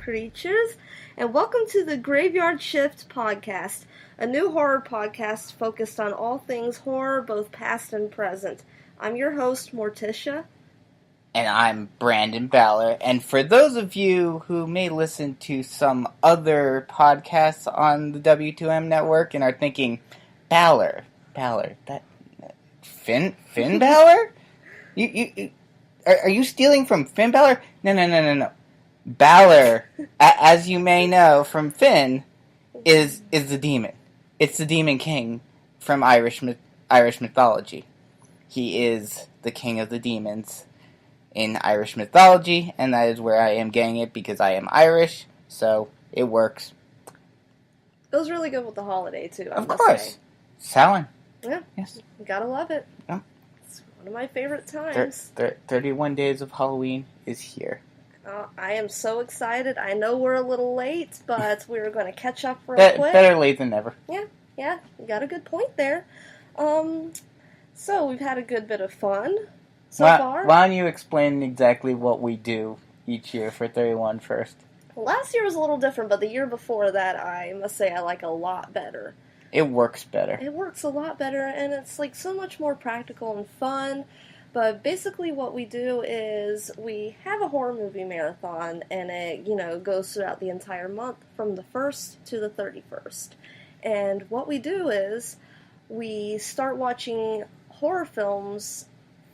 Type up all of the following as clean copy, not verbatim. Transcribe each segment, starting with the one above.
creatures, and welcome to the Graveyard Shift podcast, a new horror podcast focused on all things horror, both past and present. I'm your host, Morticia. And I'm Brandon Balor. And for those of you who may listen to some other podcasts on the W2M network and are thinking, Balor, that Finn Balor? Are you stealing from Finn Balor? No. Balor, as you may know from Finn, is the demon. It's the Demon King from Irish mythology. He is the king of the demons in Irish mythology, and that is where I am getting it because I am Irish, so it works. It was really good with the holiday, too. Of course. Samhain. Yeah. Yes. You gotta love it. Yeah. It's one of my favorite times. 31 days of Halloween is here. I am so excited. I know we're a little late, but we're going to catch up real quick. Better late than never. Yeah, you got a good point there. So we've had a good bit of fun so far. Why don't you explain exactly what we do each year for 31 first? Last year was a little different, but the year before that, I must say I like a lot better. It works better. It works a lot better, and it's like so much more practical and fun. But basically what we do is we have a horror movie marathon, and it, goes throughout the entire month from the 1st to the 31st. And what we do is we start watching horror films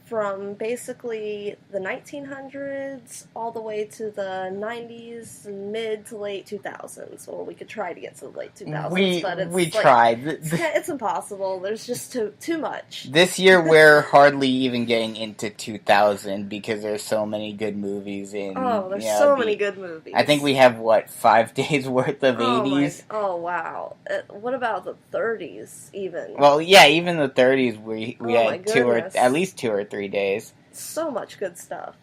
from basically the 1900s all the way to the 90s, mid to late 2000s. Or we could try to get to the late 2000s, but it's tried. It's impossible. There's just too much. This year we're hardly even getting into 2000 because there's so many good movies in. Oh, there's so many good movies. I think we have 5 days worth of 80s. Oh wow! What about the 30s even? Well, yeah, even the 30s we had at least 2 or 3 days. So much good stuff.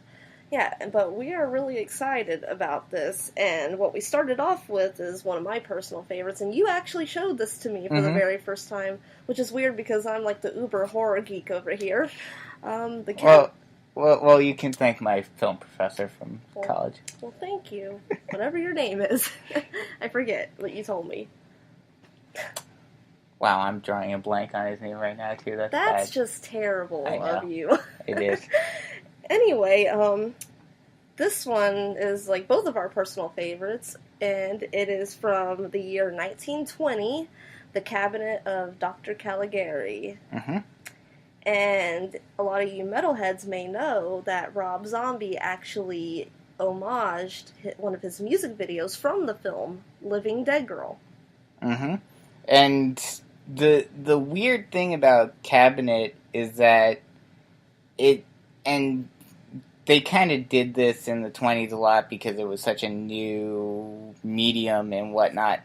Yeah, but we are really excited about this, and what we started off with is one of my personal favorites, and you actually showed this to me for the very first time, which is weird because I'm like the uber horror geek over here. Well, you can thank my film professor from college. Well, thank you. Whatever your name is. I forget what you told me. Wow, I'm drawing a blank on his name right now, too. That's bad. Just terrible of you. It is. Anyway, this one is like both of our personal favorites, and it is from the year 1920, The Cabinet of Dr. Caligari. Mm-hmm. And a lot of you metalheads may know that Rob Zombie actually homaged one of his music videos from the film, Living Dead Girl. Mm-hmm. And the weird thing about Cabinet is that and they kind of did this in the 20s a lot because it was such a new medium and whatnot.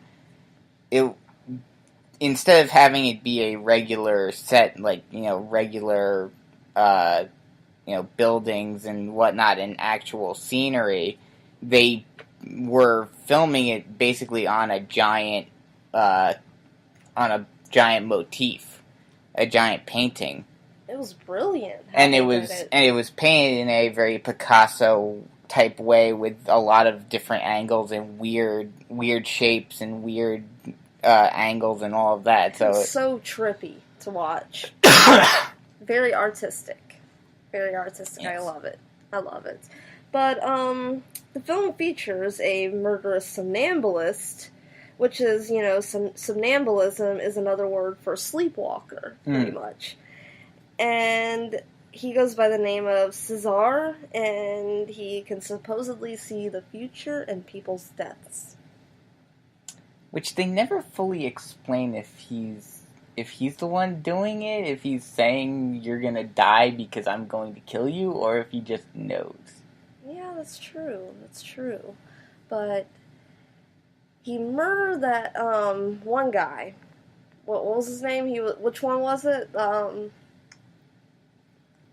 Instead of having it be a regular set, regular, buildings and whatnot and actual scenery, they were filming it basically on a giant motif, a giant painting. It was brilliant. And it was painted in a very Picasso type way with a lot of different angles and weird shapes and weird angles and all of that. So it's so trippy to watch. Very artistic. Yes. I love it. But the film features a murderous somnambulist, which is, somnambulism is another word for sleepwalker, pretty much. And he goes by the name of Cesar, and he can supposedly see the future and people's deaths. Which they never fully explain if he's the one doing it, if he's saying you're gonna die because I'm going to kill you, or if he just knows. Yeah, that's true. But he murdered that one guy. What was his name? Which one was it?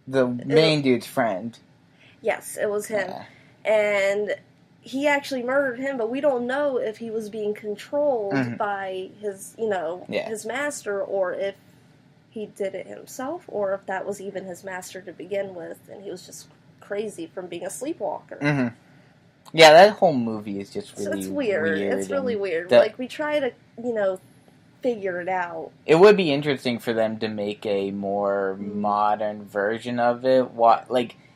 The main dude's friend. Yes, it was him. Yeah. And he actually murdered him, but we don't know if he was being controlled by his, his master, or if he did it himself, or if that was even his master to begin with, and he was just crazy from being a sleepwalker. Mm-hmm. Yeah, that whole movie is just really It's weird. It's really weird. The, We try to, figure it out. it would be interesting for them to make a more modern version of it.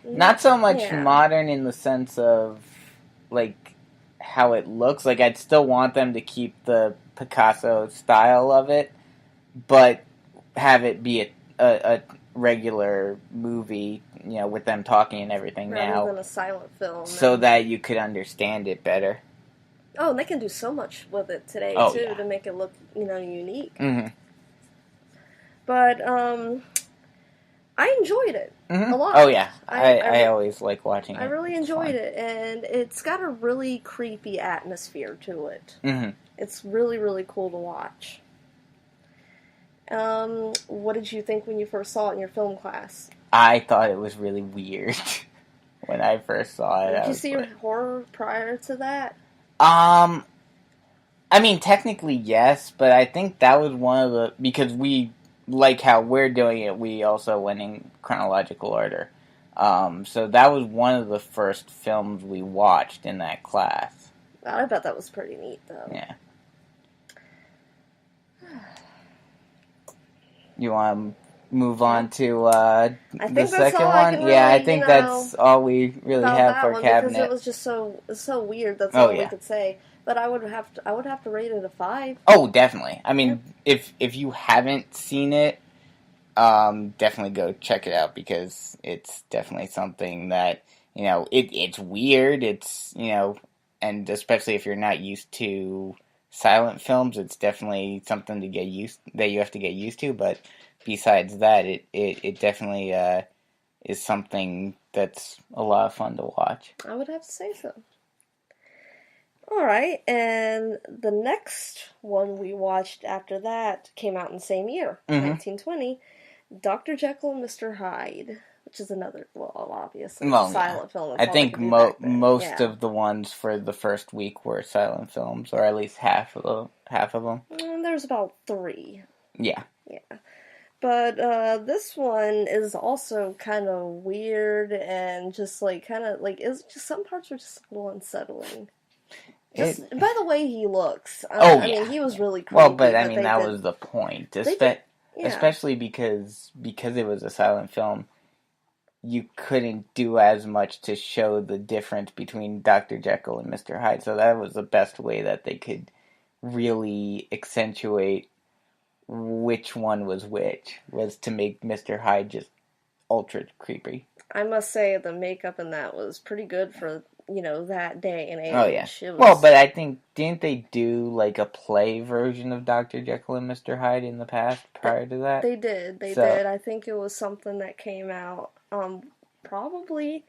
Not so much modern in the sense of, how it looks. I'd still want them to keep the Picasso style of it, but have it be a regular movie, with them talking and everything rather than a silent film. So that you could understand it better. Oh, and they can do so much with it today, too, to make it look, unique. Mm-hmm. But, I enjoyed it a lot. Oh, yeah. I always like watching it. I really enjoyed it, and it's got a really creepy atmosphere to it. Mm-hmm. It's really, really cool to watch. What did you think when you first saw it in your film class? I thought it was really weird when I first saw it. Did you see horror prior to that? I mean, technically, yes, but I think that was one of the... Because we, like how we're doing it, we also went in chronological order. So that was one of the first films we watched in that class. I bet that was pretty neat, though. Yeah. You want to move on to the second one? Really, I think that's all we really have for cabinet. Because it was just so weird. That's all we could say. But I would have to rate it a 5. Oh, definitely. I mean, if you haven't seen it, definitely go check it out, because it's definitely something that, it's weird. It's, and especially if you're not used to silent films, it's definitely something that you have to get used to. But besides that, it definitely is something that's a lot of fun to watch. I would have to say so. Alright, and the next one we watched after that came out in the same year, 1920, Dr. Jekyll and Mr. Hyde, which is another, obviously, silent film. I think most of the ones for the first week were silent films, or at least half of them. There's about 3. Yeah. Yeah. But this one is also kind of weird, and just it's just some parts were just a little unsettling. By the way he looks. I mean, he was really creepy. Well, but I mean, that was the point. Especially because it was a silent film, you couldn't do as much to show the difference between Dr. Jekyll and Mr. Hyde. So that was the best way that they could really accentuate which one was which, was to make Mr. Hyde just ultra creepy. I must say the makeup in that was pretty good for, that day and age. Oh, yeah. Well, but I think, didn't they do, a play version of Dr. Jekyll and Mr. Hyde in the past prior to that? They did. They did. I think it was something that came out, probably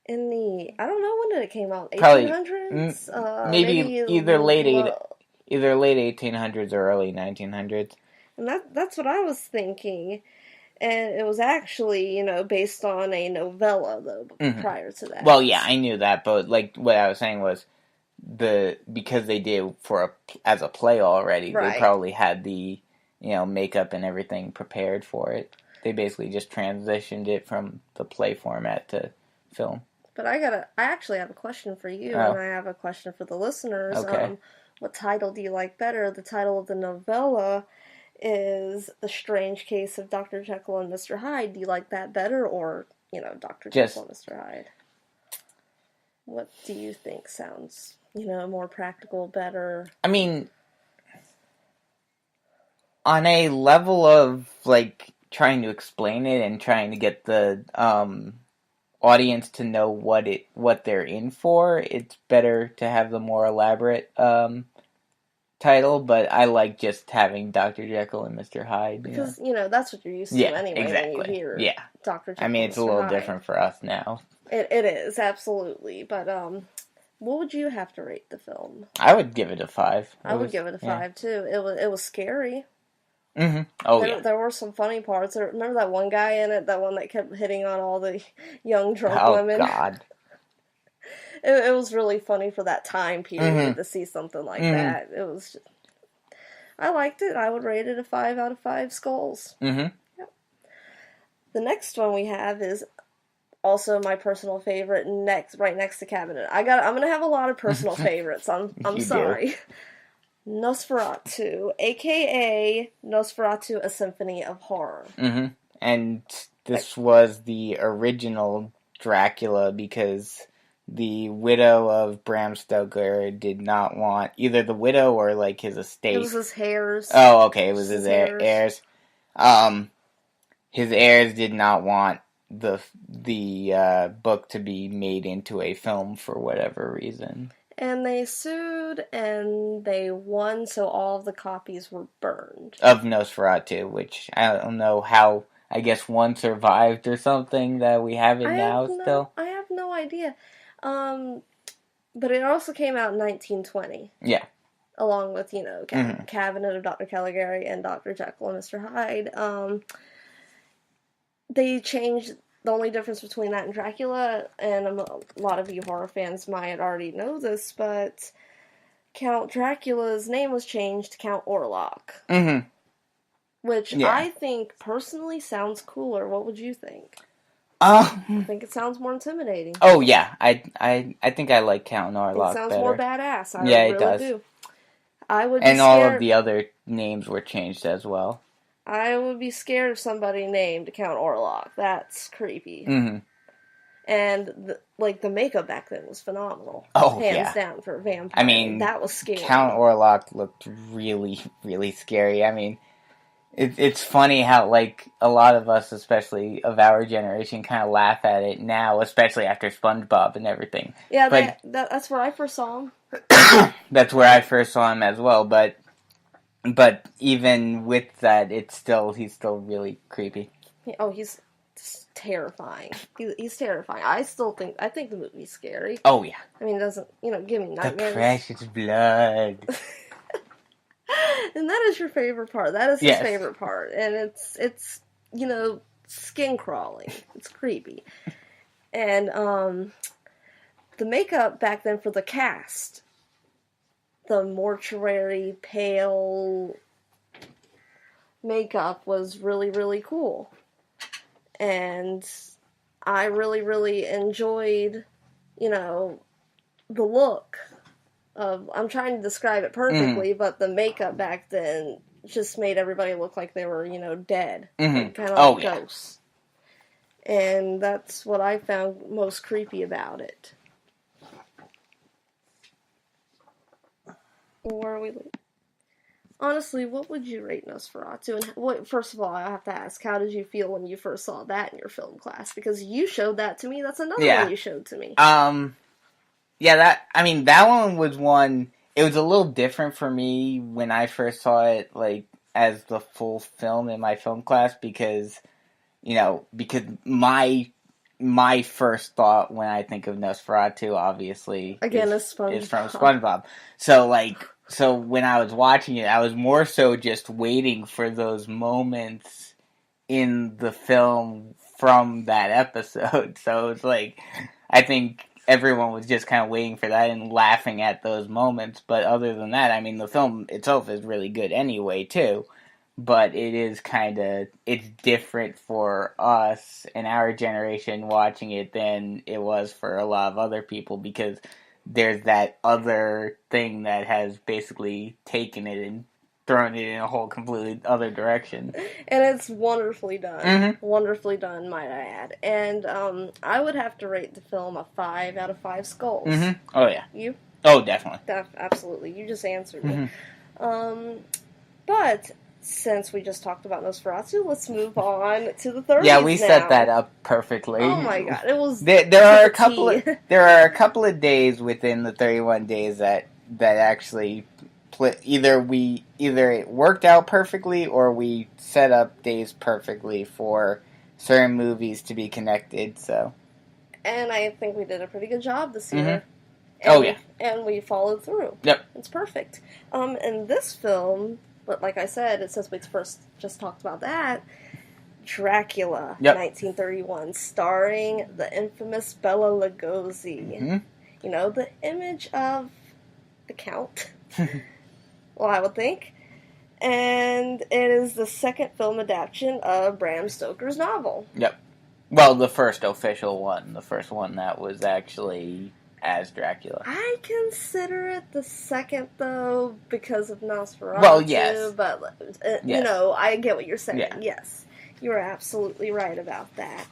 in the, I don't know, when did it came out? 1800s? Maybe either late 1800s or early 1900s. And that's what I was thinking. And it was actually, based on a novella, though, prior to that. Well, yeah, I knew that, but, what I was saying was, because they did as a play already, they probably had the, makeup and everything prepared for it. They basically just transitioned it from the play format to film. But I actually have a question for you, and I have a question for the listeners. Okay. What title do you like better? The title of the novella is The Strange Case of Dr. Jekyll and Mr. Hyde. Do you like that better, or, Dr. Jekyll and Mr. Hyde? What do you think sounds, more practical, better? I mean, on a level of, trying to explain it and trying to get the audience to know what they're in for, it's better to have the more elaborate title, but I like just having Dr. Jekyll and Mr. Hyde. Because, that's what you're used to anyway, exactly. When you hear Dr. Jekyll. I mean, it's a little different for us now. It is, absolutely. But, what would you have to rate the film? I would give it a 5. I would give it a 5, too. It was scary. Mm-hmm. Oh, There were some funny parts. Remember that one guy in it, that one that kept hitting on all the young drunk women? Oh, God. It was really funny for that time period to see something like that. It was just, I liked it. I would rate it a 5 out of 5 skulls. Mm-hmm. Yep. The next one we have is Also, my personal favorite, right next to Cabinet. I'm gonna have a lot of personal favorites. I'm sorry. Nosferatu, aka Nosferatu: A Symphony of Horror. Mm-hmm. And this was the original Dracula because the widow of Bram Stoker did not want either the widow or like his estate. It was his heirs. Oh, okay, it was his heirs. His heirs did not want the book to be made into a film for whatever reason. And they sued, and they won, so all of the copies were burned. Of Nosferatu, which I don't know how, I guess one survived or something that we have it now still. I have no idea. But it also came out in 1920. Yeah. Along with, Cabinet of Dr. Caligari and Dr. Jekyll and Mr. Hyde. They changed. The only difference between that and Dracula, and a lot of you horror fans might already know this, but Count Dracula's name was changed to Count Orlok. Mm-hmm. Which I think personally sounds cooler. What would you think? I think it sounds more intimidating. Oh yeah, I think I like Count Orlok. It sounds better. More badass. I really it does. Do. I would. And all of the other names were changed as well. I would be scared of somebody named Count Orlok. That's creepy. Mm-hmm. And the makeup back then was phenomenal. Oh, hands down for a vampire. I mean, that was scary. Count Orlok looked really, really scary. I mean, it's funny how a lot of us, especially of our generation, kind of laugh at it now, especially after SpongeBob and everything. Yeah, but that's where I first saw him. That's where I first saw him as well, But even with that, he's still really creepy. Oh, he's terrifying. He's terrifying. I think the movie's scary. Oh yeah. I mean, it doesn't give me nightmares. The precious blood. And that is your favorite part. That is his favorite part, and it's skin crawling. It's creepy, and the makeup back then for the cast. The mortuary pale makeup was really, really cool. And I really, really enjoyed, the look of, I'm trying to describe it perfectly, but the makeup back then just made everybody look like they were, dead. Mm-hmm. Kind of like ghosts. And that's what I found most creepy about it. Where are we? Honestly, what would you rate Nosferatu? And first of all, I have to ask, how did you feel when you first saw that in your film class? Because you showed that to me. That's another one you showed to me. Yeah, that one was one. It was a little different for me when I first saw it, as the full film in my film class, because my first thought when I think of Nosferatu, obviously, is from SpongeBob. So when I was watching it, I was more so just waiting for those moments in the film from that episode. So it's I think everyone was just kind of waiting for that and laughing at those moments. But other than that, I mean, the film itself is really good anyway, too. But it is it's different for us in our generation watching it than it was for a lot of other people, because there's that other thing that has basically taken it and thrown it in a whole completely other direction. And it's wonderfully done. Mm-hmm. Wonderfully done, might I add. And I would have to rate the film a 5 out of 5 skulls. Mm-hmm. Oh, yeah. You? Oh, definitely. Absolutely. You just answered me. But since we just talked about Nosferatu, let's move on to the 30s. Yeah, we set that up perfectly. Oh my god, it was. There are a couple of days within the 31 days that actually either it worked out perfectly or we set up days perfectly for certain movies to be connected. So, and I think we did a pretty good job this year. Mm-hmm. And we followed through. Yep, it's perfect. And this film. But like I said, since we first just talked about that, Dracula, 1931, starring the infamous Bela Lugosi. Mm-hmm. The image of the Count. Well, I would think. And it is the second film adaptation of Bram Stoker's novel. Yep. Well, the first official one. The first one that was actually as Dracula. I consider it the second, though, because of Nosferatu. Well, yes. But, you Yes. know, I get what you're saying. Yeah. Yes. You're absolutely right about that.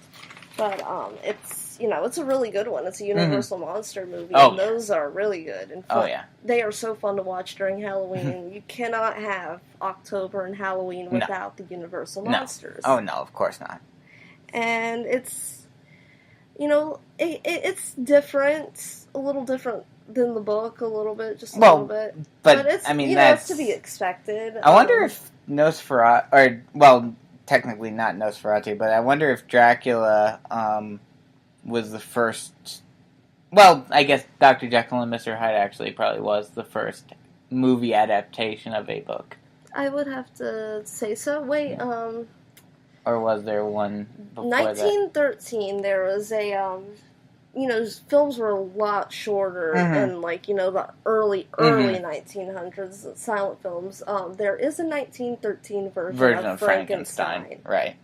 But, it's, you know, it's a really good one. It's a Universal Monster movie, and those are really good. And fun. Oh, yeah. They are so fun to watch during Halloween. You cannot have October and Halloween without the Universal Monsters. Oh, no, of course not. And it's, you know, it's different, a little different than the book, a little bit, just a little bit. But it's, I mean, you know, it's to be expected. I wonder if Nosferatu, or, well, technically not Nosferatu, but I wonder if Dracula was the first, well, I guess Dr. Jekyll and Mr. Hyde actually probably was the first movie adaptation of a book. I would have to say so. Wait, Or was there one before 1913, that? there was a, you know, films were a lot shorter than, like, you know, the early 1900s silent films. There is a 1913 version of Frankenstein. Right.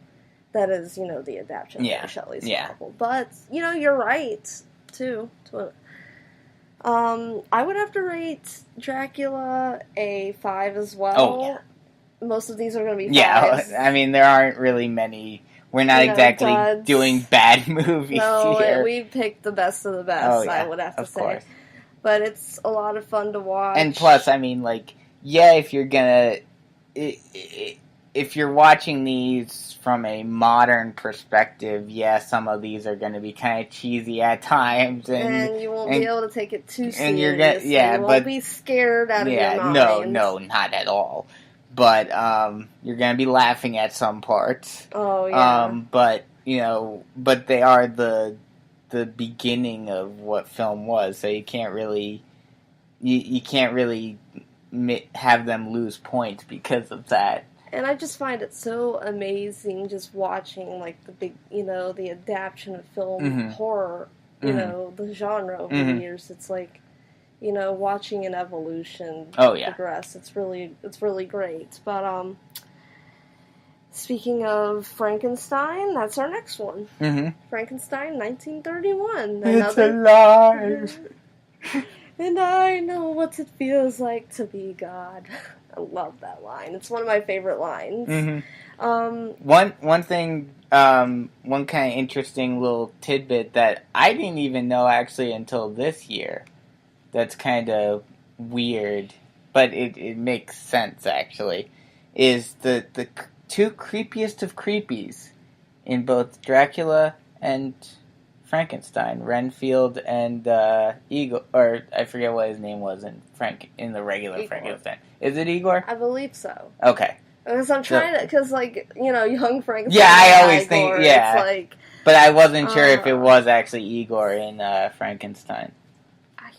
That is, you know, the adaptation of Shelley's novel. But, you know, you're right, too. I would have to rate Dracula a 5 as well. Oh, yeah. Most of these are going to be 5s. Yeah, I mean, there aren't really many. We're not exactly doing bad movies here. We picked the best of the best, I would have to say. Course. But it's a lot of fun to watch. And plus, I mean, like, yeah, if you're gonna... If you're watching these from a modern perspective, yeah, some of these are going to be kind of cheesy at times. And you won't be able to take it too serious. And you're gonna, you won't be scared out of your mind. No, not at all. But you're going to be laughing at some parts. Oh, yeah. But, you know, but they are the beginning of what film was, so you can't really... You can't really have them lose points because of that. And I just find it so amazing just watching, like, the big, you know, the adaptation of film horror, you know, the genre over the years. It's like, you know, watching an evolution progress. It's really great. But, speaking of Frankenstein, that's our next one. Frankenstein, 1931. It's alive! And I know what it feels like to be God. I love that line. It's one of my favorite lines. One thing, one kind of interesting little tidbit that I didn't even know actually until this year. That's kind of weird, but it makes sense actually. Is the two creepiest of creepies in both Dracula and Frankenstein, Renfield and Igor, or I forget what his name was in the regular Igor. Frankenstein. Is it Igor? I believe so. Okay. Because I'm trying to, because, like, you know, young Frankenstein. Yeah, I always think, it's like, but I wasn't sure if it was actually Igor in Frankenstein.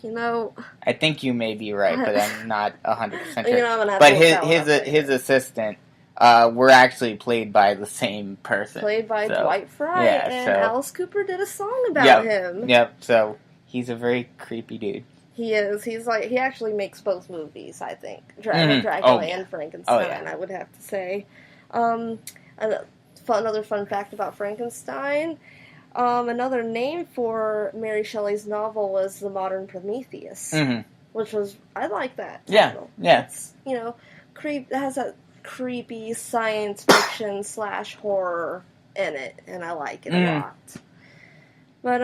You know, I think you may be right, but I'm not 100% sure. You know, I'm gonna have but to his assistant were actually played by the same person. Played by Dwight Frye, and Alice Cooper did a song about him. Yep, so he's a very creepy dude. He is. He's like, he actually makes both movies, I think. Dracula and Frankenstein, I would have to say. Another fun fact about Frankenstein. Another name for Mary Shelley's novel was The Modern Prometheus, which was, I like that title. Yeah. It's, you know, it has that creepy science fiction / horror in it, and I like it a lot. But,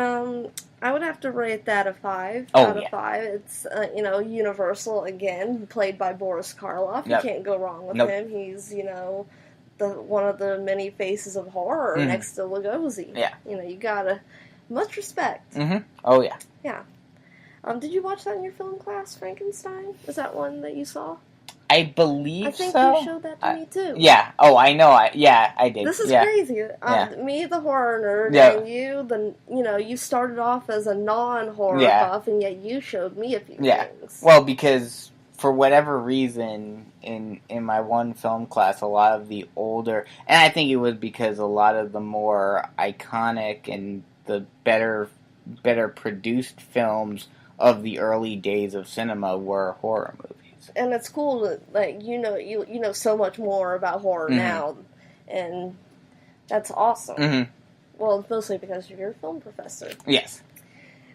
I would have to rate that a 5 out of 5. It's, you know, Universal, again, played by Boris Karloff. You can't go wrong with him. He's, you know, one of the many faces of horror next to Lugosi. Yeah. You know, you gotta... Much respect. Oh, yeah. Yeah. Did you watch that in your film class, Frankenstein? Is that one that you saw? I believe so. I think you showed that to me, too. Yeah. Oh, I know. I did. This is crazy. Me, the horror nerd, and you, you started off as a non-horror buff, and yet you showed me a few things. Well, because for whatever reason, in my one film class, a lot of the older... And I think it was because a lot of the more iconic and the better produced films of the early days of cinema were horror movies. And it's cool that, like, you know so much more about horror now, and that's awesome. Well, mostly because you're a film professor. Yes.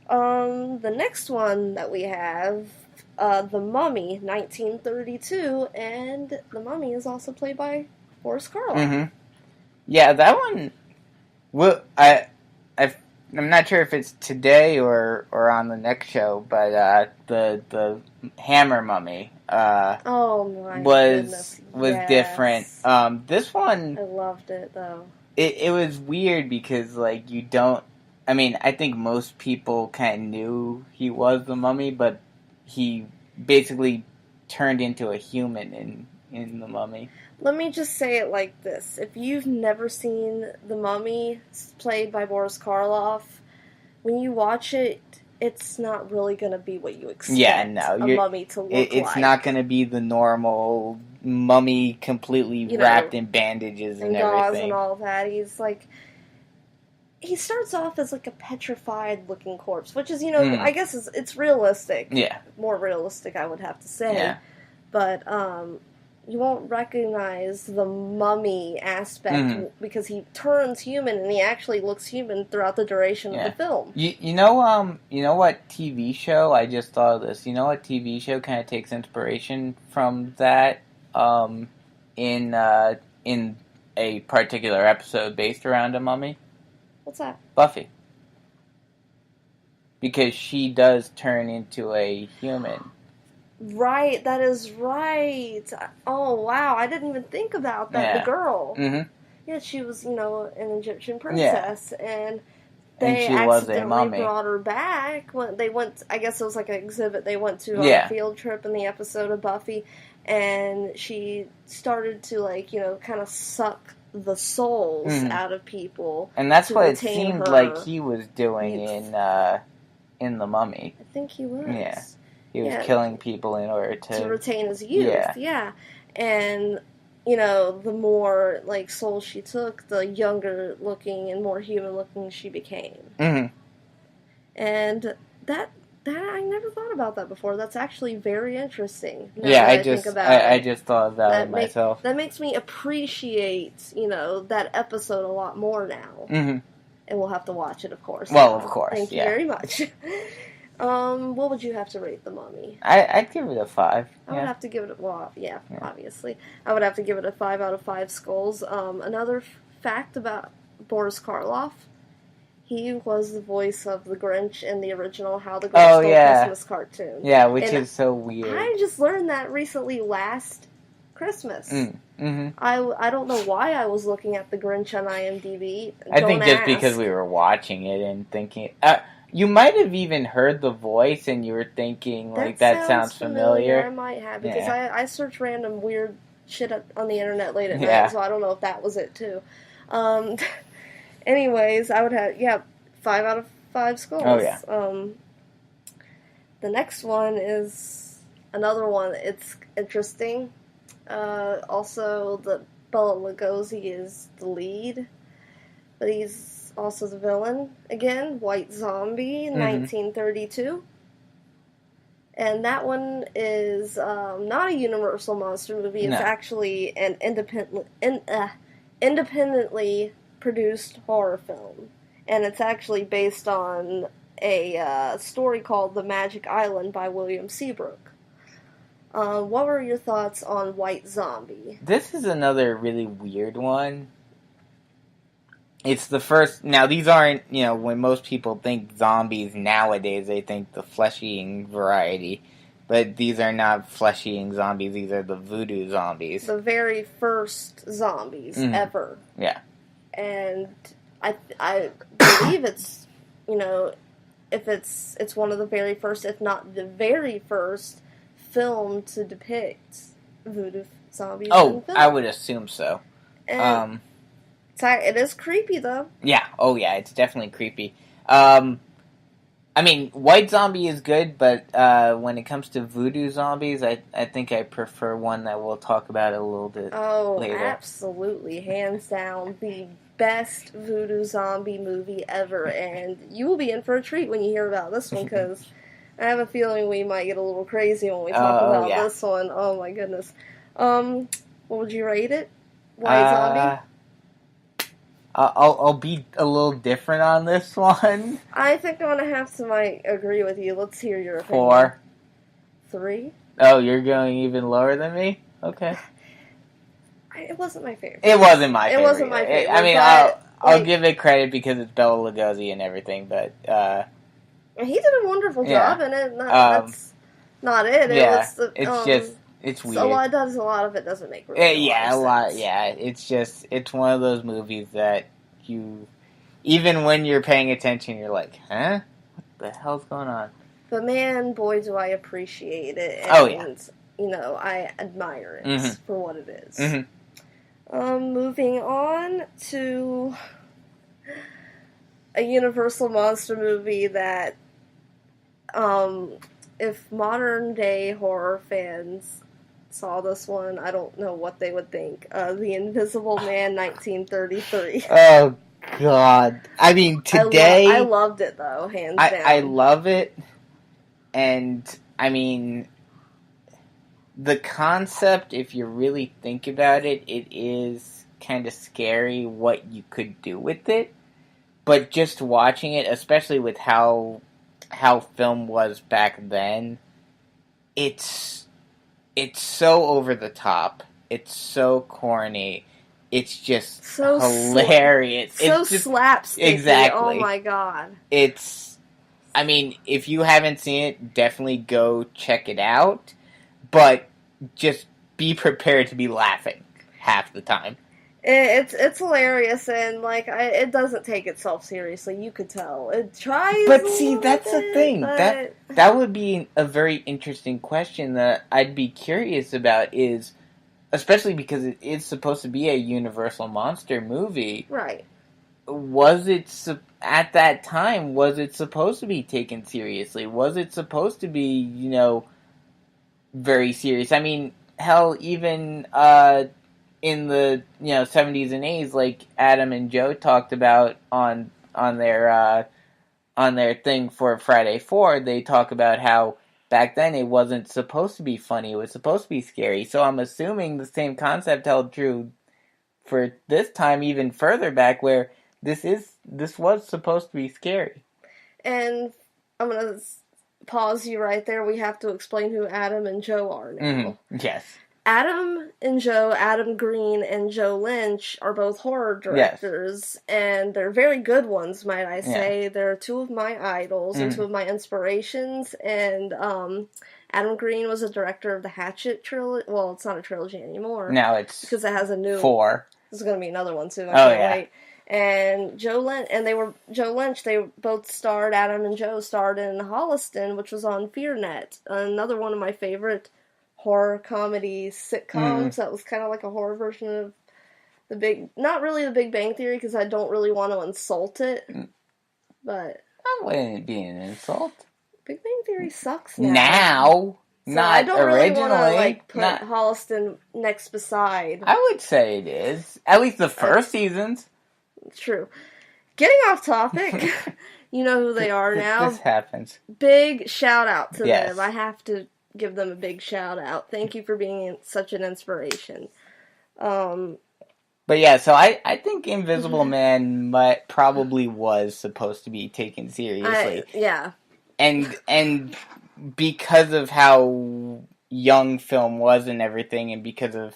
The next one that we have, The Mummy, 1932, and The Mummy is also played by Boris Karloff. Mm-hmm. Yeah, that one. Well, I'm not sure if it's today or on the next show, but the Hammer Mummy Oh my goodness. was Yes. different. This one, I loved it though. it was weird because like you don't. I mean, I think most people kind of knew he was the Mummy, but he basically turned into a human in the Mummy. Let me just say it like this. If you've never seen The Mummy, played by Boris Karloff, when you watch it, it's not really going to be what you expect a mummy to look like. It's not going to be the normal mummy completely wrapped in bandages and gauze everything. And all that. He's like... He starts off as like a petrified-looking corpse, which is, I guess it's realistic. Yeah. More realistic, I would have to say. Yeah. But, you won't recognize the mummy aspect because he turns human and he actually looks human throughout the duration of the film. You know what TV show? I just thought of this. You know what TV show kind of takes inspiration from that in a particular episode based around a mummy? What's that? Buffy. Because she does turn into a human. Right, that is right. Oh, wow, I didn't even think about that. Yeah. The girl. Mm-hmm. Yeah, she was, an Egyptian princess, and they she accidentally brought her back. When they went, I guess it was like an exhibit they went to on a field trip in the episode of Buffy, and she started to, kind of suck the souls out of people. And that's what it seemed like he was doing in The Mummy. I think he was. Yeah. He was killing people in order to retain his youth. Yeah. And, the more, souls she took, the younger looking and more human looking she became. Mm-hmm. And that I never thought about that before. That's actually very interesting. I just thought about it myself. That makes me appreciate, that episode a lot more now. Mm-hmm. And we'll have to watch it, of course. Well, of course, Thank you very much. What would you have to rate The Mummy? I'd give it a 5. I would have to give it obviously. I would have to give it a 5 out of 5 skulls. Another fact about Boris Karloff, he was the voice of the Grinch in the original How the Grinch Stole Christmas cartoon. Yeah, which is so weird. I just learned that recently last Christmas. Mm-hmm. I don't know why I was looking at the Grinch on IMDb. I think just because we were watching it and thinking... you might have even heard the voice and you were thinking, that sounds familiar. I might have, because I search random weird shit on the internet late at night, so I don't know if that was it, too. Anyways, I would have, 5 out of 5 skulls. Oh, yeah. The next one is another one. It's interesting. Also, the Bela Lugosi is the lead, but he's also the villain. Again, White Zombie, 1932. And that one is not a Universal monster movie. It's actually an independently produced horror film. And it's actually based on a story called The Magic Island by William Seabrook. What were your thoughts on White Zombie? This is another really weird one. It's the first... Now, these aren't, when most people think zombies nowadays, they think the flesh-eating variety. But these are not flesh-eating zombies. These are the voodoo zombies. The very first zombies ever. Yeah. And I believe it's, if it's one of the very first, if not the very first film to depict voodoo zombies in film. I would assume so. And it is creepy, though. Yeah. Oh, yeah. It's definitely creepy. I mean, White Zombie is good, but when it comes to voodoo zombies, I think I prefer one that we'll talk about a little bit later. Oh, absolutely. Hands down, the best voodoo zombie movie ever. And you will be in for a treat when you hear about this one, because I have a feeling we might get a little crazy when we talk about this one. Oh, my goodness. What would you rate it? White Zombie? I'll be a little different on this one. I think I'm gonna have to might agree with you. Let's hear your opinion. 4. 3? Oh, you're going even lower than me? Okay. It wasn't my favorite. It wasn't my favorite. It wasn't my favorite. I mean, I'll give it credit because it's Bela Lugosi and everything, but he did a wonderful job in it. That's not it. It's weird. A lot of it doesn't make really a lot of sense. Yeah, it's one of those movies that you, even when you're paying attention, you're like, huh? What the hell's going on? But man, boy, do I appreciate it. And, I admire it for what it is. Mm-hmm. Moving on to a Universal monster movie that, if modern day horror fans saw this one, I don't know what they would think. The Invisible Man, 1933. Oh God! I mean, today I loved it though, hands down. I love it, and I mean, the concept, if you really think about it, it is kind of scary what you could do with it. But just watching it, especially with how film was back then, it's so over the top. It's so corny. It's just so hilarious. So slapsticky. Exactly. Oh my God. I mean, if you haven't seen it, definitely go check it out. But just be prepared to be laughing half the time. It's hilarious, and it doesn't take itself seriously. You could tell it tries. But see, that's the thing. That would be a very interesting question that I'd be curious about. Is especially because it is supposed to be a Universal monster movie, right? Was it at that time? Was it supposed to be taken seriously? Was it supposed to be very serious? I mean, hell, even in the 70s and 80s, like Adam and Joe talked about on their thing for Friday 4, they talk about how back then it wasn't supposed to be funny, it was supposed to be scary. So I'm assuming the same concept held true for this time, even further back, where this was supposed to be scary. And I'm gonna pause you right there. We have to explain who Adam and Joe are now. Mm-hmm. Yes. Adam and Joe, Adam Green and Joe Lynch, are both horror directors, and they're very good ones, might I say. Yeah. They're two of my idols and two of my inspirations, and Adam Green was a director of the Hatchet trilogy. Well, it's not a trilogy anymore. Now it's because it has a new 4. There's going to be another one soon. I can't wait. And Joe Lynch, they both starred, Adam and Joe starred in Holliston, which was on FearNet, another one of my favorite horror comedy sitcoms. That was kind of like a horror version of not really the Big Bang Theory, because I don't really want to insult it, but that wouldn't be an insult. Big Bang Theory sucks now. So not I don't originally. Really want to put Holliston next beside. I would say it is, at least the first seasons. True. Getting off topic, you know who they are now. This happens. Big shout out to them. I have to give them a big shout out. Thank you for being such an inspiration. But yeah, so I think Invisible Man probably was supposed to be taken seriously. And because of how young film was and everything, and because of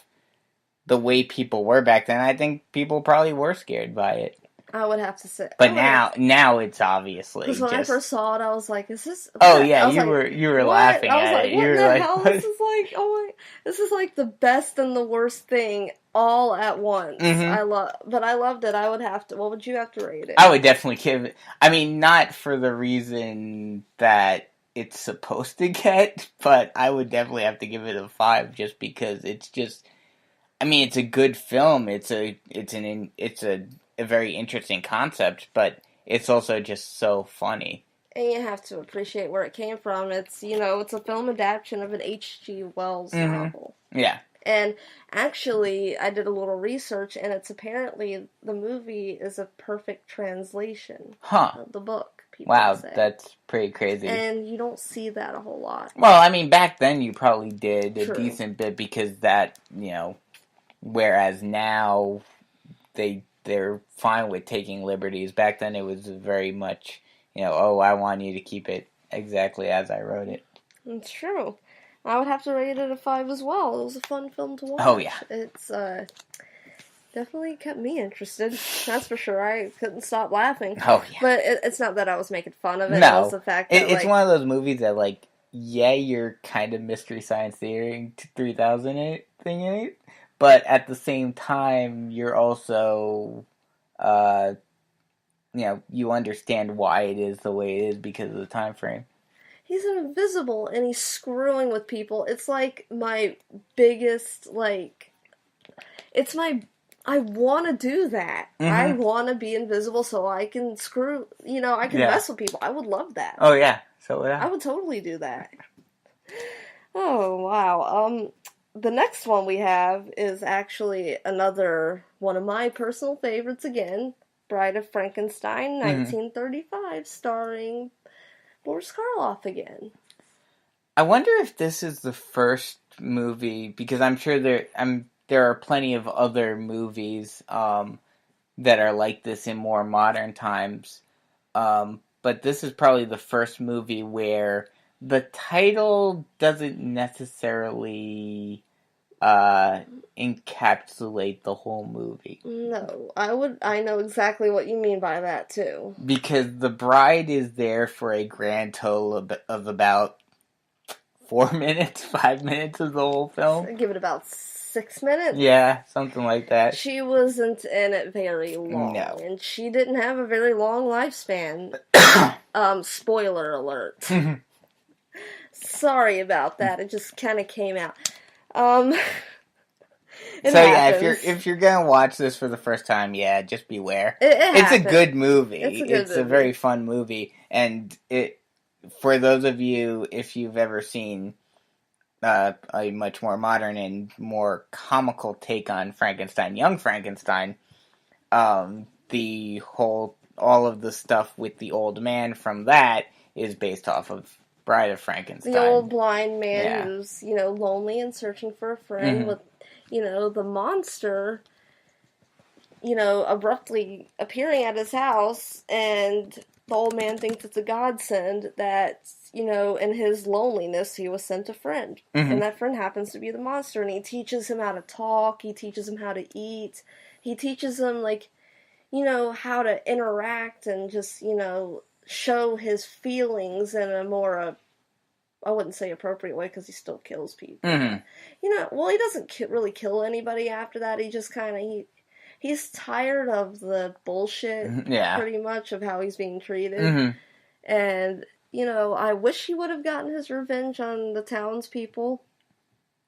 the way people were back then, I think people probably were scared by it. I would have to say. But now it's obviously. Because when I first saw it, I was like, "Is this?" Oh yeah, you were laughing at it. You were like, "What the hell? This is like the best and the worst thing all at once." But I loved it. I would have to. What would you have to rate it? I would definitely give it. I mean, not for the reason that it's supposed to get, but I would definitely have to give it a 5, just because it's just. I mean, it's a good film. It's a very interesting concept, but it's also just so funny. And you have to appreciate where it came from. It's, it's a film adaptation of an H.G. Wells novel. Yeah. And actually, I did a little research, and it's apparently the movie is a perfect translation of the book. Wow, that's pretty crazy. And you don't see that a whole lot. Well, I mean, back then you probably did a decent bit, because that, whereas now they they're fine with taking liberties. Back then, it was very much, oh, I want you to keep it exactly as I wrote it. It's true. I would have to rate it a 5 as well. It was a fun film to watch. Oh, yeah. It's definitely kept me interested. That's for sure. I couldn't stop laughing. Oh, yeah. But it's not that I was making fun of it. No. It was the fact that, it's one of those movies that, like, yeah, you're kind of Mystery Science Theory 3000 thing in it, but at the same time, you're also, you understand why it is the way it is because of the time frame. He's invisible and he's screwing with people. It's like my biggest, I want to do that. Mm-hmm. I want to be invisible so I can I can mess with people. I would love that. Oh, yeah. So would I. I would totally do that. Oh, wow. The next one we have is actually another one of my personal favorites again. Bride of Frankenstein, 1935, starring Boris Karloff again. I wonder if this is the first movie, because I'm sure there are plenty of other movies that are like this in more modern times. But this is probably the first movie where the title doesn't necessarily encapsulate the whole movie. No, I know exactly what you mean by that too. Because the bride is there for a grand total of about 4 minutes, 5 minutes of the whole film. I'd give it about 6 minutes. Yeah, something like that. She wasn't in it very long. No. And she didn't have a very long lifespan. Spoiler alert. Sorry about that. It just kind of came out. If you're gonna watch this for the first time, just beware. It's a good movie. It's a very fun movie, and for those of you, if you've ever seen a much more modern and more comical take on Frankenstein, Young Frankenstein, all of the stuff with the old man from that is based off of Bride of Frankenstein. The old blind man who's, lonely and searching for a friend with, the monster, abruptly appearing at his house, and the old man thinks it's a godsend that, in his loneliness, he was sent a friend. And that friend happens to be the monster, and he teaches him how to talk, he teaches him how to eat, he teaches him, how to interact and just, show his feelings in a more, I wouldn't say appropriate way because he still kills people. He doesn't really kill anybody after that. He just kind of, he's tired of the bullshit, pretty much, of how he's being treated. And, I wish he would have gotten his revenge on the townspeople,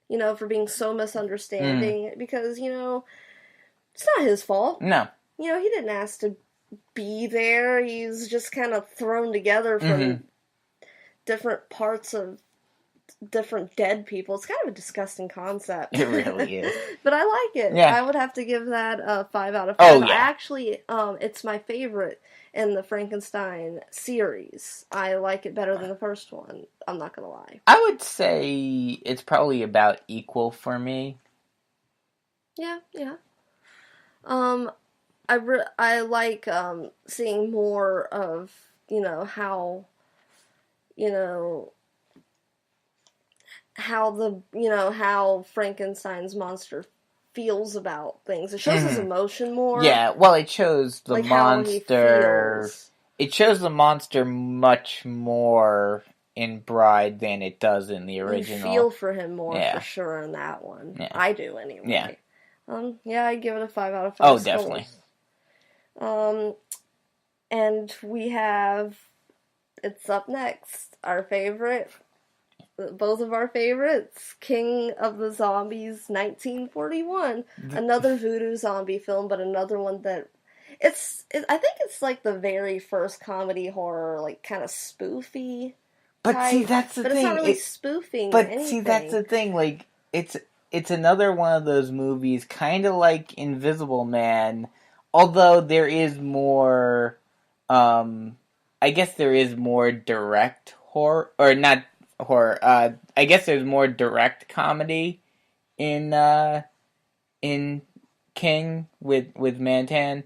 for being so misunderstanding, because, it's not his fault. No. He didn't ask to be there. He's just kind of thrown together from different parts of different dead people. It's kind of a disgusting concept. It really is. But I like it. Yeah. I would have to give that a 5 out of 5. Oh, yeah. Actually, it's my favorite in the Frankenstein series. I like it better than the first one. I'm not going to lie. I would say it's probably about equal for me. Yeah. I like seeing more of, how how Frankenstein's monster feels about things. It shows his emotion more. Yeah, well, it shows the monster. It shows the monster much more in Bride than it does in the original. You feel for him more, for sure, in that one. Yeah. I do, anyway. Yeah. I'd give it a 5 out of 5. Oh, definitely. And we have, it's up next, our favorite, both of our favorites, King of the Zombies, 1941. Another voodoo zombie film, but another one that, I think it's like the very first comedy horror, like kind of spoofy. But type, see, that's the thing. But it's not really spoofing But anything. See, that's the thing, like, it's another one of those movies, kind of like Invisible Man, although there is more, I guess there is more direct horror, or not horror, I guess there's more direct comedy in King with Mantan.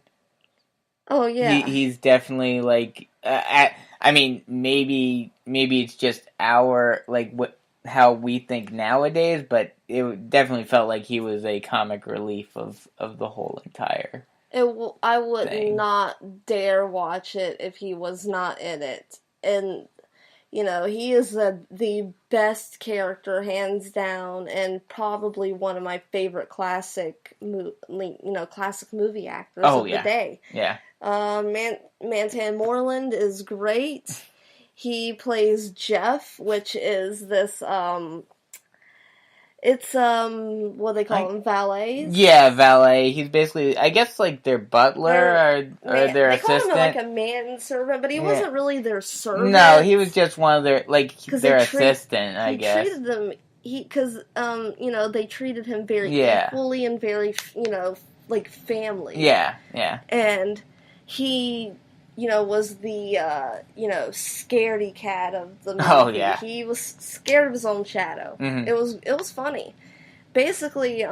Oh yeah. He's definitely like. I mean, maybe it's just our like how we think nowadays, but it definitely felt like he was a comic relief of the whole entire. I would thing. not dare watch it if he was not in it. And he is the best character, hands down, and probably one of my favorite classic movie actors of the day. Yeah. Mantan Moreland is great. He plays Jeff, which is this it's what they call them, valets. Yeah, valet. He's basically, I guess, like their butler or their they assistant. They call him like a manservant, but he wasn't really their servant. No, he was just one of their their assistant. I guess he treated them because they treated him very equally and very like family. Yeah. And he was the scaredy cat of the movie. Oh yeah. He was scared of his own shadow. Mm-hmm. It was funny. Basically,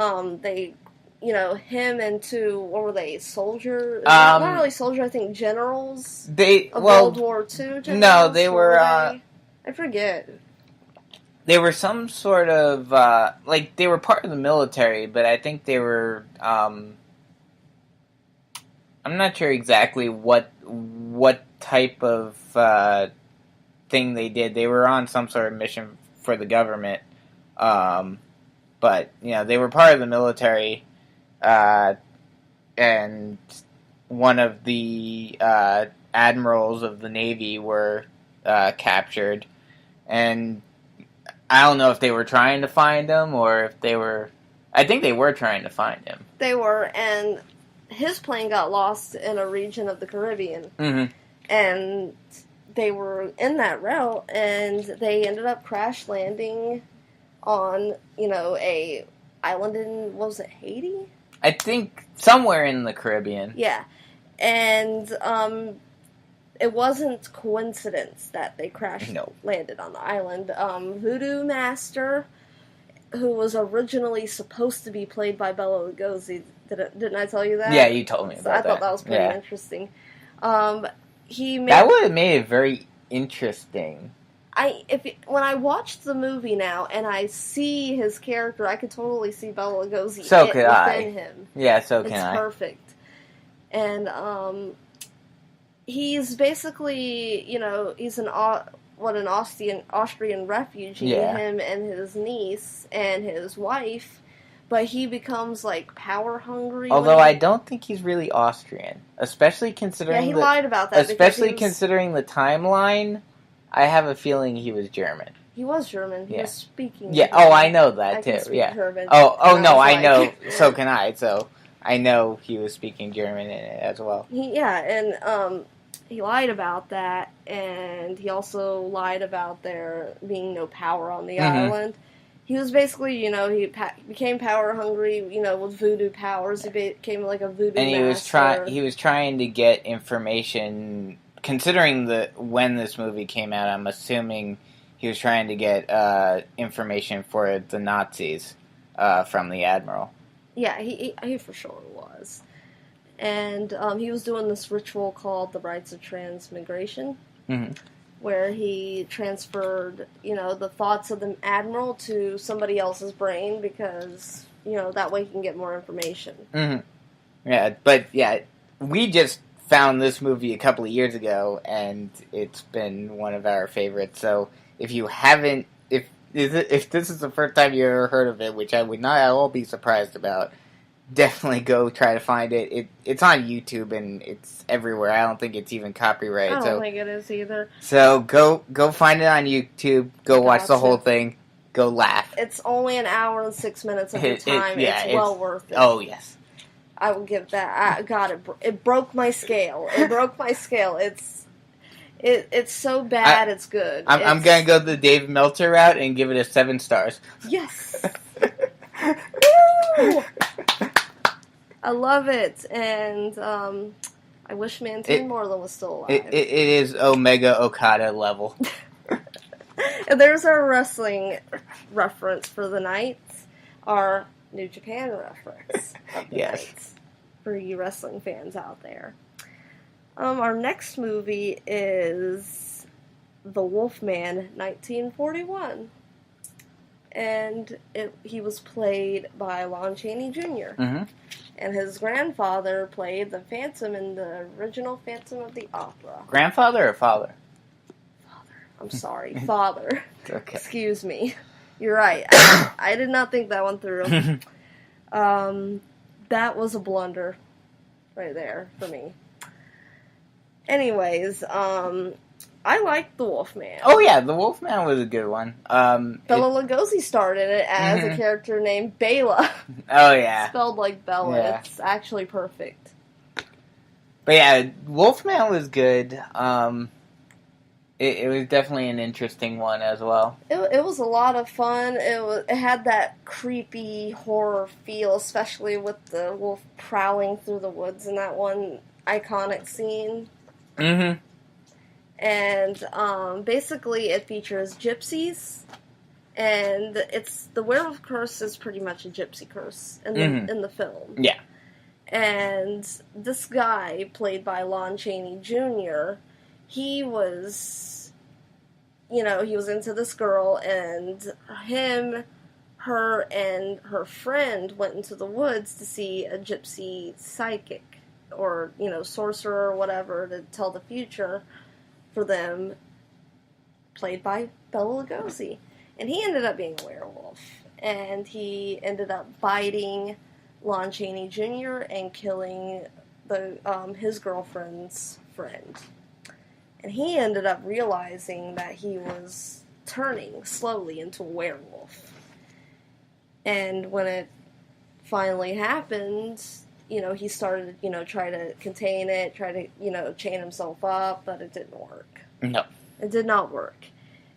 they him and two, what were they, soldier? Not really soldier, I think generals. World War II generals. No, they were I forget. They were some sort of they were part of the military, but I think they were I'm not sure exactly what type of thing they did. They were on some sort of mission for the government, but they were part of the military, and one of the admirals of the Navy were captured, and I don't know if they were trying to find him or if they were. I think they were trying to find him. They were, and his plane got lost in a region of the Caribbean, and they were in that route, and they ended up crash landing on a island in, what was it, Haiti? I think somewhere in the Caribbean. Yeah, and it wasn't coincidence that they landed on the island. Voodoo Master, who was originally supposed to be played by Bela Lugosi. Didn't I tell you that? Yeah, you told me about that. I thought that was pretty interesting. That would have made it very interesting. When I watched the movie now and I see his character, I could totally see Bela Lugosi within him. Yeah, so can I. It's perfect. And he's basically, he's an Austrian refugee. Yeah. Him and his niece and his wife. But he becomes, like, power-hungry. Although I don't think he's really Austrian. Especially considering he lied about that. Especially considering the timeline, I have a feeling he was German. He was German. He was speaking German. I know that, too. German. No, I know. So can I. So I know he was speaking German in it as well. He lied about that, and he also lied about there being no power on the island. He was basically, he became power hungry, with voodoo powers. He became like a voodoo master. He was trying to get information. Considering when this movie came out, I'm assuming he was trying to get information for the Nazis from the Admiral. Yeah, he for sure was. And he was doing this ritual called the Rites of Transmigration. Mm-hmm. Where he transferred, the thoughts of the Admiral to somebody else's brain because, that way he can get more information. Mm-hmm. Yeah, but we just found this movie a couple of years ago, and it's been one of our favorites. So if you haven't, if this is the first time you ever heard of it, which I would not at all be surprised about, definitely go try to find it. It's on YouTube and it's everywhere. I don't think it's even copyrighted. I don't think it is either. So go find it on YouTube. Go watch the whole thing. Go laugh. It's only an hour and 6 minutes of your time. It's well worth it. Oh yes, I will give that. It broke my scale. It's so bad. It's good. I'm gonna go the Dave Meltzer route and give it a 7 stars. Yes. I love it, and I wish Mantan Moreland was still alive. It is Omega Okada level. And there's our wrestling reference for the night. Our New Japan reference of the Yes. night for you wrestling fans out there. Our next movie is The Wolfman, 1941. And he was played by Lon Chaney Jr. Mm-hmm. And his grandfather played the Phantom in the original Phantom of the Opera. Grandfather or father? I'm sorry, father. Okay. Excuse me. You're right. I did not think that one through. That was a blunder right there for me. Anyways, I liked The Wolfman. Oh yeah, The Wolfman was a good one. Bela Lugosi starred in it as a character named Bela. Oh yeah. Spelled like Bella. Yeah. It's actually perfect. But yeah, Wolfman was good. It was definitely an interesting one as well. It was a lot of fun. It had that creepy horror feel, especially with the wolf prowling through the woods in that one iconic scene. Mm-hmm. And basically it features gypsies, and the werewolf curse is pretty much a gypsy curse in the film. Yeah. And this guy, played by Lon Chaney Jr., he was into this girl, and her and her friend went into the woods to see a gypsy psychic, or, sorcerer or whatever, to tell the future for them, played by Bela Lugosi. And he ended up being a werewolf. And he ended up biting Lon Chaney Jr. and killing his girlfriend's friend. And he ended up realizing that he was turning slowly into a werewolf. And when it finally happened, he started, try to contain it, try to, chain himself up, but it didn't work. No. It did not work.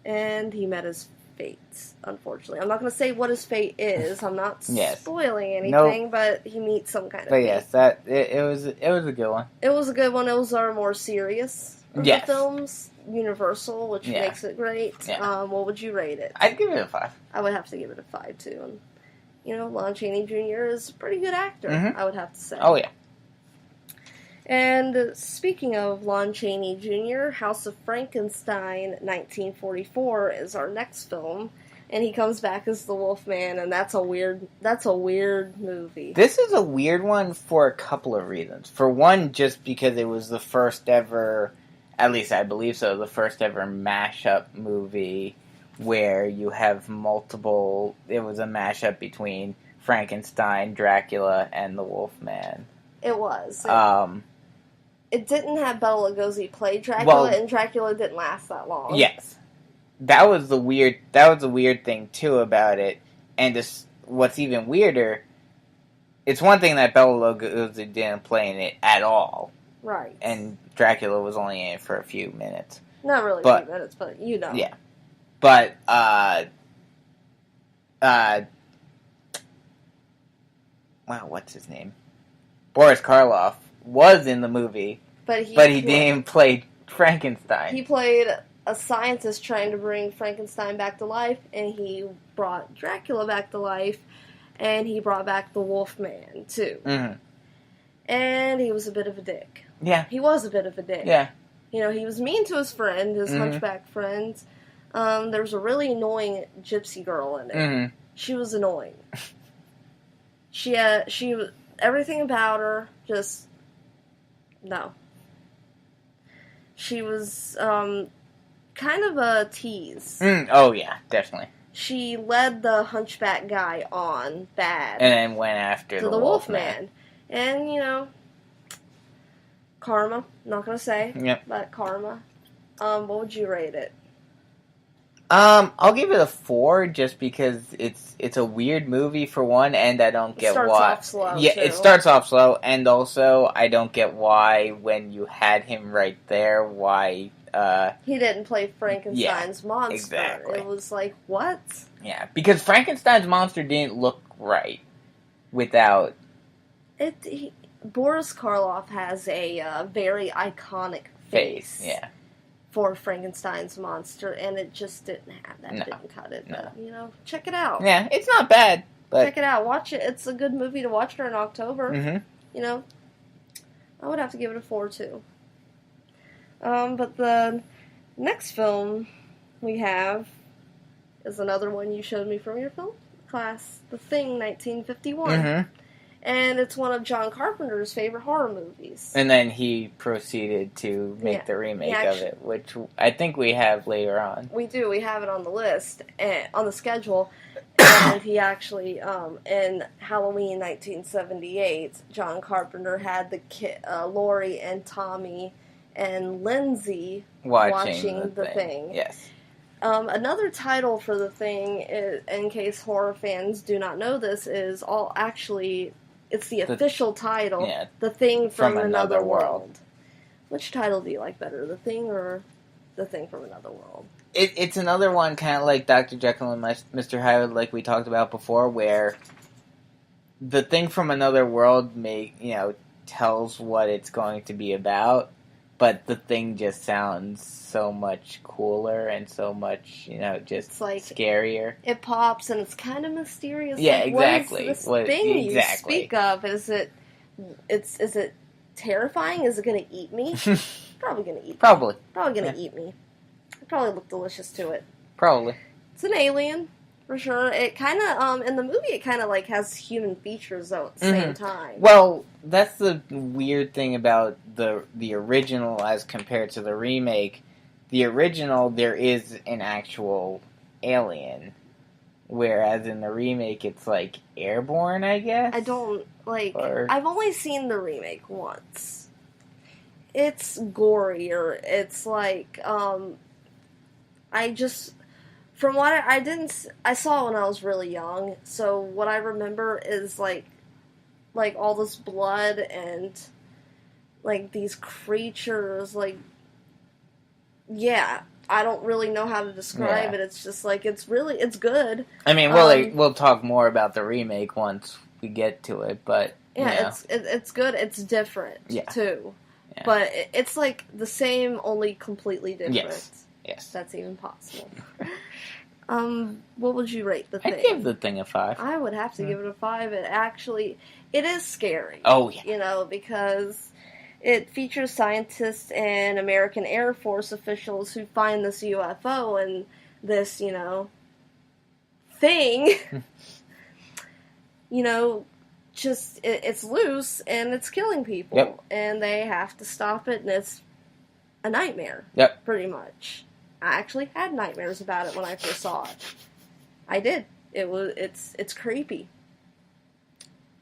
And he met his fate, unfortunately. I'm not going to say what his fate is. I'm not spoiling anything, but he meets some kind of fate. Yes, it was a good one. It was a good one. It was our more serious of the films. Universal, which makes it great. Yeah. What would you rate it? I'd give it a 5. I would have to give it a 5, too. And, Lon Chaney Jr. is a pretty good actor, I would have to say. Oh, yeah. And speaking of Lon Chaney Jr., House of Frankenstein, 1944, is our next film. And he comes back as the Wolfman, and that's a weird movie. This is a weird one for a couple of reasons. For one, just because it was the first ever, at least I believe so, the first ever mashup movie where you have multiple, it was a mashup between Frankenstein, Dracula, and the Wolfman. It was. It didn't have Bela Lugosi play Dracula, and Dracula didn't last that long. Yes. That was the weird thing, too, about it. And what's even weirder, it's one thing that Bela Lugosi didn't play in it at all. Right. And Dracula was only in it for a few minutes. Not really a few minutes, but Yeah. But, wow, what's his name? Boris Karloff was in the movie, but he didn't play Frankenstein. He played a scientist trying to bring Frankenstein back to life, and he brought Dracula back to life, and he brought back the Wolfman, too. Mm-hmm. And he was a bit of a dick. Yeah. He was a bit of a dick. Yeah. He was mean to his friend, his hunchback friend. There was a really annoying gypsy girl in it. Mm-hmm. She was annoying. She was, everything about her, just, no. She was, kind of a tease. Oh, yeah, definitely. She led the hunchback guy on bad. And then went after the Wolfman. And, karma. Not gonna say. Yep. But karma. What would you rate it? I'll give it a 4 just because it's a weird movie for one, and I don't get why. It starts off slow, yeah, too. It starts off slow, and also I don't get why when you had him right there, why he didn't play Frankenstein's monster. Exactly. It was like, what? Yeah, because Frankenstein's monster didn't look right without Boris Karloff has a very iconic face. Yeah. For Frankenstein's monster, and it just didn't have that. No. Didn't cut it. No. But, check it out. Yeah, it's not bad. But check it out. Watch it. It's a good movie to watch during October. Mm-hmm. You know, I would have to give it a 4 too. But the next film we have is another one you showed me from your film class, The Thing, 1951. Mm-hmm. And it's one of John Carpenter's favorite horror movies. And then he proceeded to make the remake of it, which I think we have later on. We do. We have it on the list, on the schedule. And he actually, in Halloween 1978, John Carpenter had the Laurie and Tommy and Lindsay watching The Thing. Yes. Another title for The Thing, in case horror fans do not know this, is it's the official title, The Thing from Another World. Which title do you like better, The Thing or The Thing from Another World? It's another one kind of like Dr. Jekyll and Mr. Hyde, like we talked about before, where The Thing from Another World tells what it's going to be about, but The Thing just sounds so much cooler and so much, just scarier. It pops and it's kind of mysterious. Yeah, exactly. What is this thing you speak of? Is it terrifying? Is it going to eat me? Probably going to eat me. Probably going to eat me. It probably look delicious to it. Probably. It's an alien, for sure. It kind of, in the movie, it kind of like has human features though at the same time. Well, that's the weird thing about the original as compared to the remake. The original, there is an actual alien, whereas in the remake, it's like airborne, I guess. I don't I've only seen the remake once. It's gorier. It's like from what I saw when I was really young. So what I remember is like all this blood and like these creatures. I don't really know how to describe it. It's just like it's good. I mean, we'll talk more about the remake once we get to it, but it's good. It's different too, but it's like the same, only completely different. Yes, that's even possible. What would you rate The Thing? I'd give The Thing a 5. I would have to give it a 5. It is scary. Oh yeah, because it features scientists and American Air Force officials who find this UFO and this, thing, it's loose and it's killing people. Yep. And they have to stop it, and it's a nightmare. Yep. Pretty much. I actually had nightmares about it when I first saw it. I did. It's creepy.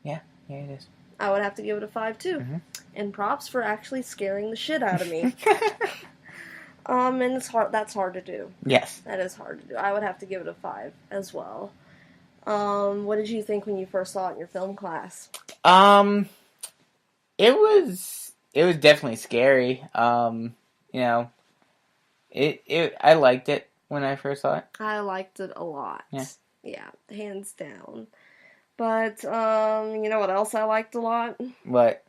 Yeah, it is. I would have to give it a 5 too. Mm-hmm. And props for actually scaring the shit out of me. And it's hard. That's hard to do. Yes, that is hard to do. I would have to give it a 5 as well. What did you think when you first saw it in your film class? It was definitely scary. I liked it when I first saw it. I liked it a lot. Yeah, hands down. But, you know what else I liked a lot? What?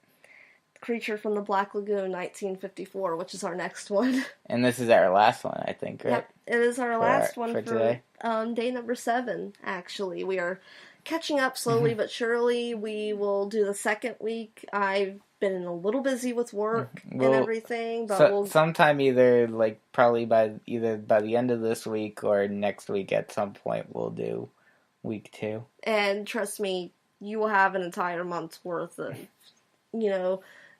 Creature from the Black Lagoon, 1954, which is our next one. And this is our last one, I think, right? Yep, it is our last one for today. Day number 7, actually. We are catching up slowly but surely. We will do the second week. I've been a little busy with work and everything, but sometime probably by the end of this week or next week at some point we'll do week 2. And trust me, you will have an entire month's worth of,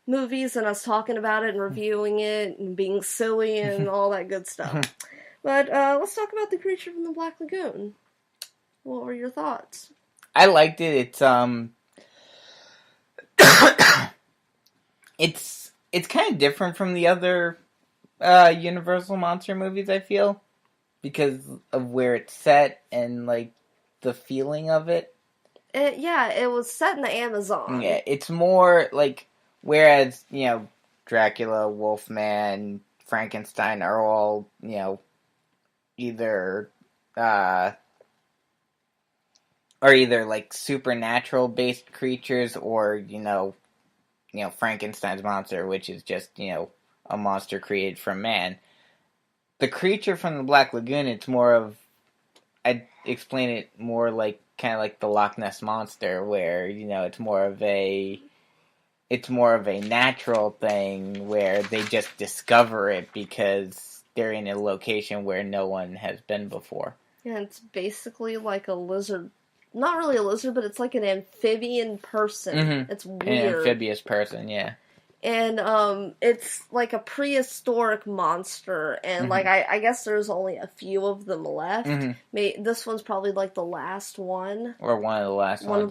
movies and us talking about it and reviewing it and being silly and all that good stuff. But let's talk about The Creature from the Black Lagoon. What were your thoughts? I liked it. It's it's kind of different from the other Universal monster movies, I feel, because of where it's set and the feeling of it. It was set in the Amazon. Yeah, it's more whereas, Dracula, Wolfman, Frankenstein are all, either supernatural based creatures or, Frankenstein's monster, which is just, a monster created from man. The Creature from the Black Lagoon, it's more of, I'd explain it more like kind of like the Loch Ness Monster, where, you know, it's more of a natural thing where they just discover it because they're in a location where no one has been before. Yeah, it's basically like a lizard. Not really a lizard, but it's like an amphibian person. Mm-hmm. It's weird. An amphibious person, yeah. And it's like a prehistoric monster, and like I guess there's only a few of them left. This one's probably like the last one, or one of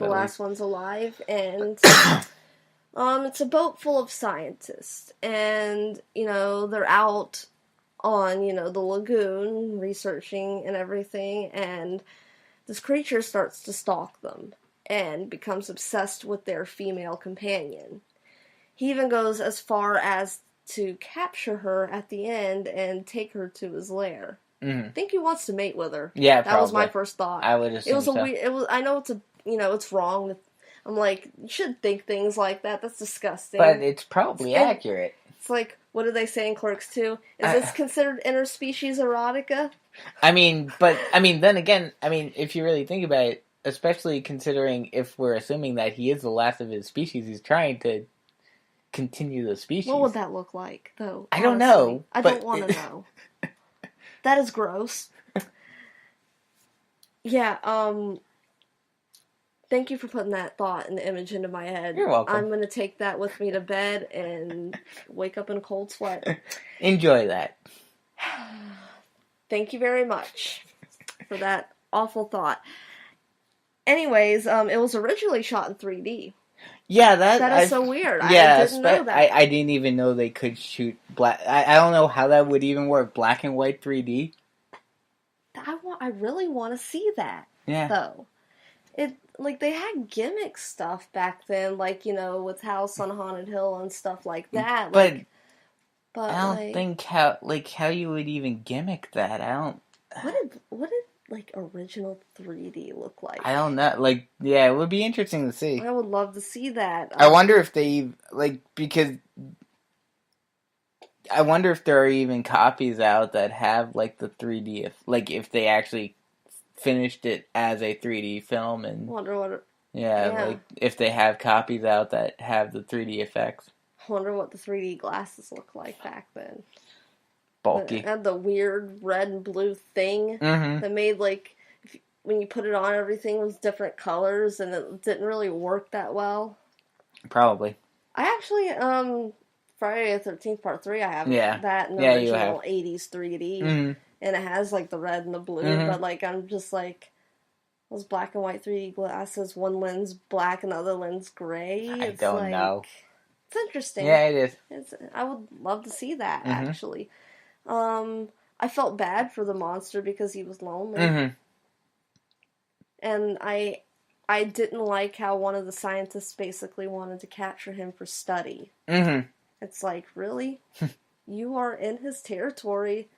the last ones alive, and it's a boat full of scientists, and you know they're out on the lagoon researching and everything, and this creature starts to stalk them and becomes obsessed with their female companion. He even goes as far as to capture her at the end and take her to his lair. I think he wants to mate with her. Yeah, that was my first thought. I would assume so. I know it's wrong. I'm like, you shouldn't think things like that. That's disgusting. But it's probably accurate. It's like, what do they say in Clerks 2? Is this considered interspecies erotica? Then again, if you really think about it, especially considering if we're assuming that he is the last of his species, he's trying to continue the species. What would that look like, though? I don't know. I don't want to know. That is gross. Yeah, thank you for putting that thought and image into my head. You're welcome. I'm going to take that with me to bed and wake up in a cold sweat. Enjoy that. Thank you very much for that awful thought. Anyways, it was originally shot in 3D. Yeah, that is so weird. Yeah, I didn't know that. I didn't even know they could shoot black. I don't know how that would even work. Black and white 3D. I really want to see that. Yeah. Though, they had gimmick stuff back then, with House on Haunted Hill and stuff like that. But I don't think how you would even gimmick that. I don't. What did original 3D look like? I don't know. It would be interesting to see. I would love to see that. I wonder if they because I wonder if there are even copies out that have the 3D if they actually finished it as a 3D film and wonder what. If they have copies out that have the 3D effects. I wonder what the 3D glasses looked like back then. Bulky. It had the weird red and blue thing that made when you put it on, everything was different colors, and it didn't really work that well. Probably. I actually Friday the 13th Part 3. I have that in the original 80s 3D, and it has the red and the blue. But I'm just those black and white 3D glasses, one lens black and the other lens gray. I don't know. It's interesting. Yeah, it is. I would love to see that actually. I felt bad for the monster because he was lonely. And I didn't like how one of the scientists basically wanted to capture him for study. It's really? You are in his territory.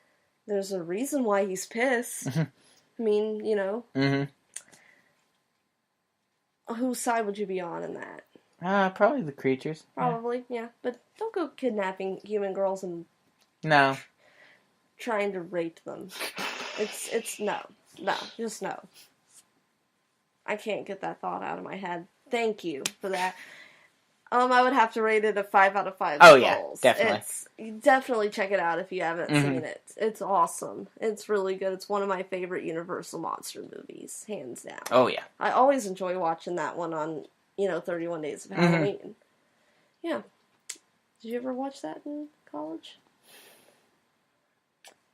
There's a reason why he's pissed. Whose side would you be on in that? Probably the creatures. Probably, yeah. But don't go kidnapping human girls and... No. Trying to rape them. It's no, just no. I can't get that thought out of my head. Thank you for that. I would have to rate it a 5 out of 5. Oh yeah, definitely. Definitely check it out if you haven't seen it. It's awesome. It's really good. It's one of my favorite Universal monster movies, hands down. Oh yeah. I always enjoy watching that one on 31 Days of Halloween. Yeah. Did you ever watch that in college?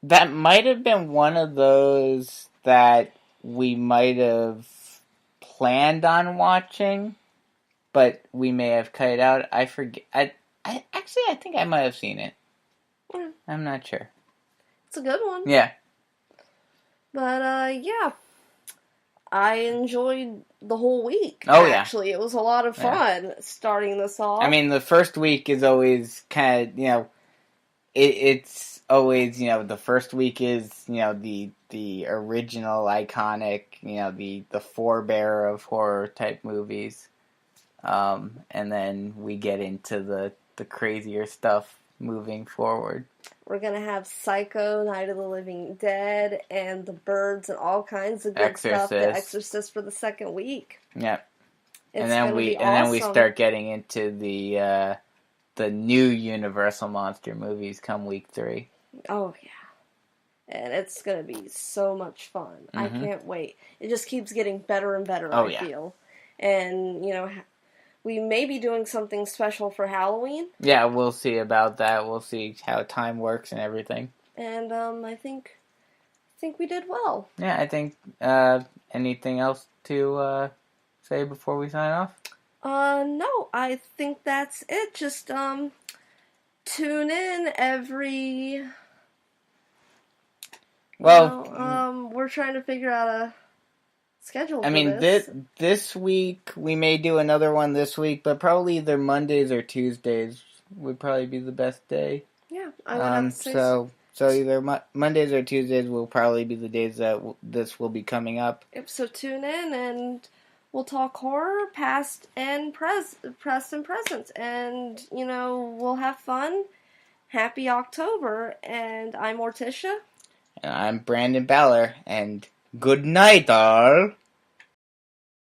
That might have been one of those that we might have planned on watching, but we may have cut it out. I forget. I think I might have seen it. Yeah. I'm not sure. It's a good one. Yeah. But, yeah. I enjoyed the whole week. Oh, actually. It was a lot of fun starting this off. The first week is always kind of, it's always, the first week is, the original iconic, the forebearer of horror type movies. And then we get into the crazier stuff moving forward. We're going to have Psycho, Night of the Living Dead, and The Birds, and all kinds of good stuff. The Exorcist for the second week. Yep. It's and then we start getting into the new Universal monster movies come week 3. Oh, yeah. And it's going to be so much fun. Mm-hmm. I can't wait. It just keeps getting better and better, I feel. And, we may be doing something special for Halloween. Yeah, we'll see about that. We'll see how time works and everything. And I think we did well. Yeah, I think anything else to say before we sign off? No, I think that's it. Just tune in every... Well, we're trying to figure out a schedule for this. This week, we may do another one this week, but probably either Mondays or Tuesdays would probably be the best day. Yeah, I would have to say so either Mondays or Tuesdays will probably be the days that this will be coming up. Yep, so tune in and we'll talk horror, past and present, and, we'll have fun. Happy October, and I'm Morticia. And I'm Brandon Balor, and good night, all.